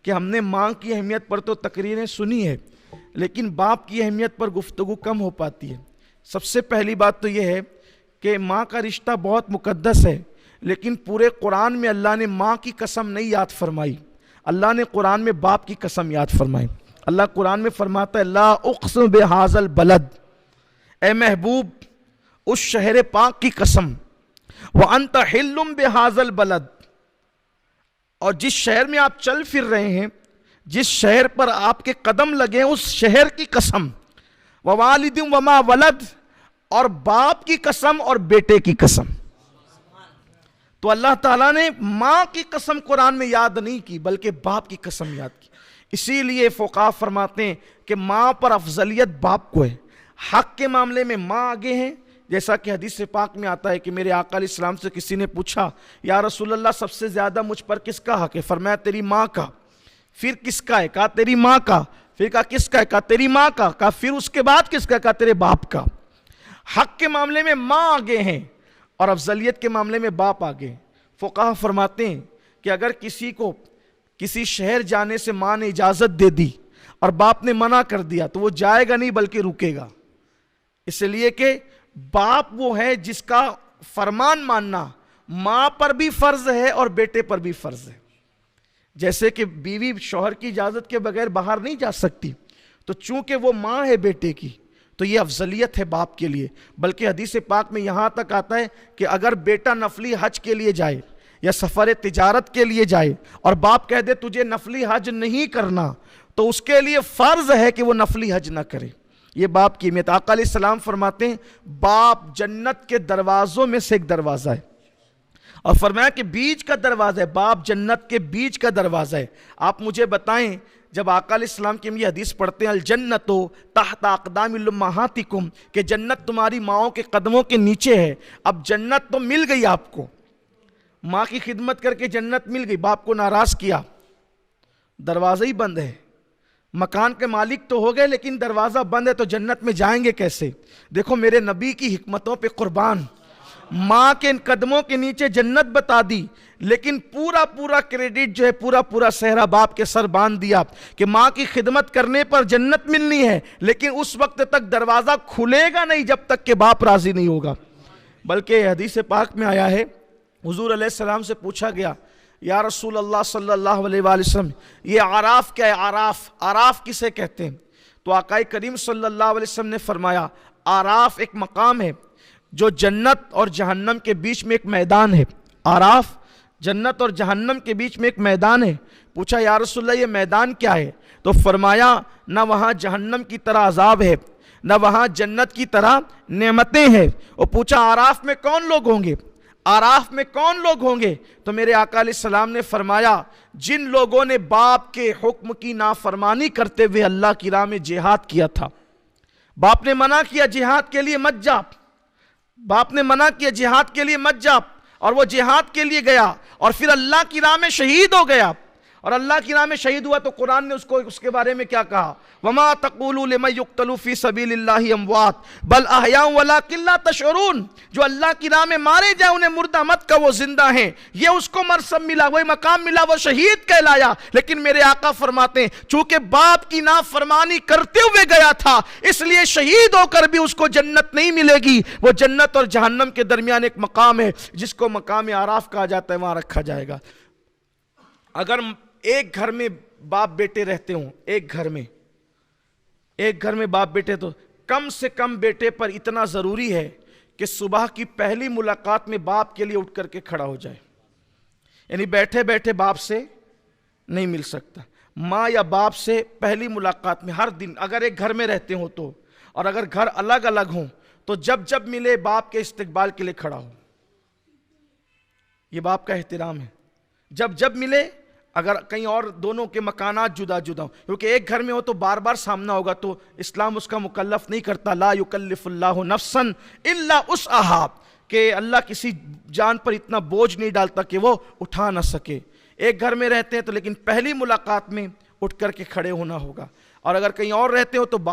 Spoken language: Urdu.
کہ ہم نے ماں کی اہمیت پر تو تقریریں سنی ہے، لیکن باپ کی اہمیت پر گفتگو کم ہو پاتی ہے۔ سب سے پہلی بات تو یہ ہے کہ ماں کا رشتہ بہت مقدس ہے، لیکن پورے قرآن میں اللہ نے ماں کی قسم نہیں یاد فرمائی، اللہ نے قرآن میں باپ کی قسم یاد فرمائی۔ اللہ قرآن میں فرماتا ہے لا اقسم بہذا البلد، اے محبوب اس شہر پاک کی قسم، وانت حل بہذا البلد، اور جس شہر میں آپ چل پھر رہے ہیں، جس شہر پر آپ کے قدم لگے ہیں، اس شہر کی قسم، ووالد وما ولد، اور باپ کی قسم اور بیٹے کی قسم۔ تو اللہ تعالیٰ نے ماں کی قسم قرآن میں یاد نہیں کی بلکہ باپ کی قسم یاد کی۔ اسی لیے فقہا فرماتے ہیں کہ ماں پر افضلیت باپ کو ہے۔ حق کے معاملے میں ماں آگے ہیں، جیسا کہ حدیث پاک میں آتا ہے کہ میرے آقا علیہ السلام سے کسی نے پوچھا یا رسول اللہ سب سے زیادہ مجھ پر کس کا حق ہے؟ فرمایا تیری ماں کا۔ پھر کس کا ہے؟ کہا تیری ماں کا۔ پھر کہا کس کا ہے؟ کہا تیری ماں کا۔ کہا پھر اس کے بعد کس کا؟ کہا تیرے باپ کا۔ حق کے معاملے میں ماں آگے ہیں اور افضلیت کے معاملے میں باپ آگے ہیں۔ فقہا فرماتے ہیں کہ اگر کسی کو کسی شہر جانے سے ماں نے اجازت دے دی اور باپ نے منع کر دیا تو وہ جائے گا نہیں بلکہ رکے گا، اس لیے کہ باپ وہ ہے جس کا فرمان ماننا ماں پر بھی فرض ہے اور بیٹے پر بھی فرض ہے۔ جیسے کہ بیوی شوہر کی اجازت کے بغیر باہر نہیں جا سکتی، تو چونکہ وہ ماں ہے بیٹے کی تو یہ افضلیت ہے باپ کے لیے۔ بلکہ حدیث پاک میں یہاں تک آتا ہے کہ اگر بیٹا نفلی حج کے لیے جائے یا سفر تجارت کے لیے جائے اور باپ کہہ دے تجھے نفلی حج نہیں کرنا، تو اس کے لیے فرض ہے کہ وہ نفلی حج نہ کرے۔ یہ باپ کی اہمیت۔ آقا علیہ السلام فرماتے ہیں باپ جنت کے دروازوں میں سے ایک دروازہ ہے، اور فرمایا کہ بیچ کا دروازہ ہے، باپ جنت کے بیچ کا دروازہ ہے۔ آپ مجھے بتائیں جب آقا علیہ السلام کی ہم یہ حدیث پڑھتے ہیں الجنت تحت اقدام امہاتکم، کہ جنت تمہاری ماؤں کے قدموں کے نیچے ہے۔ اب جنت تو مل گئی آپ کو، ماں کی خدمت کر کے جنت مل گئی، باپ کو ناراض کیا، دروازہ ہی بند ہے۔ مکان کے مالک تو ہو گئے لیکن دروازہ بند ہے، تو جنت میں جائیں گے کیسے؟ دیکھو میرے نبی کی حکمتوں پہ قربان، ماں کے ان قدموں کے نیچے جنت بتا دی، لیکن پورا کریڈٹ جو ہے پورا صحرا باپ کے سر باندھ دیا کہ ماں کی خدمت کرنے پر جنت ملنی ہے، لیکن اس وقت تک دروازہ کھلے گا نہیں جب تک کہ باپ راضی نہیں ہوگا۔ بلکہ حدیث پاک میں آیا ہے حضور علیہ السلام سے پوچھا گیا یا رسول اللہ صلی اللہ علیہ وآلہ وسلم یہ اعراف کیا ہے؟ اعراف کسے کہتے ہیں؟ تو آقا کریم صلی اللہ علیہ وسلم نے فرمایا اعراف ایک مقام ہے جو جنت اور جہنم کے بیچ میں ایک میدان ہے۔ اعراف جنت اور جہنم کے بیچ میں ایک میدان ہے۔ پوچھا یا رسول اللہ یہ میدان کیا ہے؟ تو فرمایا نہ وہاں جہنم کی طرح عذاب ہے نہ وہاں جنت کی طرح نعمتیں ہیں۔ اور پوچھا اعراف میں کون لوگ ہوں گے؟ اعراف میں کون لوگ ہوں گے؟ تو میرے آقا علیہ السلام نے فرمایا جن لوگوں نے باپ کے حکم کی نافرمانی کرتے ہوئے اللہ کی راہ میں جہاد کیا تھا۔ باپ نے منع کیا جہاد کے لیے مت جا، باپ نے منع کیا جہاد کے لیے مت جا، اور وہ جہاد کے لیے گیا اور پھر اللہ کی راہ میں شہید ہو گیا، اور اللہ کی راہ میں شہید ہوا تو قرآن نے اس کے بارے میں کیا کہا؟ وَمَا تَقُولُوا لِمَنْ يُقْتَلُ فِي سَبِيلِ اللَّهِ أَمْوَاتٌ بَلْ أَحْيَاءٌ وَلَكِنْ لَا تَشْعُرُونَ۔ جو اللہ کی راہ میں مارے جائیں انہیں مردہ مت کہ وہ زندہ ہیں، یہ اس کو مرسم ملا، وہی مقام ملا، وہ شہید کہلایا۔ لیکن میرے آقا فرماتے ہیں چونکہ باپ کی نافرمانی کرتے ہوئے گیا تھا اس لیے شہید ہو کر بھی اس کو جنت نہیں ملے گی، وہ جنت اور جہنم کے درمیان ایک مقام ہے جس کو مقام اعراف کہا جاتا ہے، وہاں رکھا جائے گا۔ اگر ایک گھر میں باپ بیٹے رہتے ہوں، ایک گھر میں باپ بیٹے، تو کم سے کم بیٹے پر اتنا ضروری ہے کہ صبح کی پہلی ملاقات میں باپ کے لیے اٹھ کر کے کھڑا ہو جائے، یعنی بیٹھے بیٹھے باپ سے نہیں مل سکتا۔ ماں یا باپ سے پہلی ملاقات میں ہر دن اگر ایک گھر میں رہتے ہوں تو، اور اگر گھر الگ الگ ہوں تو جب ملے باپ کے استقبال کے لیے کھڑا ہو، یہ باپ کا احترام ہے۔ جب ملے، اگر کہیں اور دونوں کے مکانات جدا ہوں، کیونکہ ایک گھر میں ہو تو بار بار سامنا ہوگا، تو اسلام اس کا مکلف نہیں کرتا، لا یکلف اللہ نفسا الا وسعہا، کہ اللہ کسی جان پر اتنا بوجھ نہیں ڈالتا کہ وہ اٹھا نہ سکے۔ ایک گھر میں رہتے ہیں تو لیکن پہلی ملاقات میں اٹھ کر کے کھڑے ہونا ہوگا، اور اگر کہیں اور رہتے ہو تو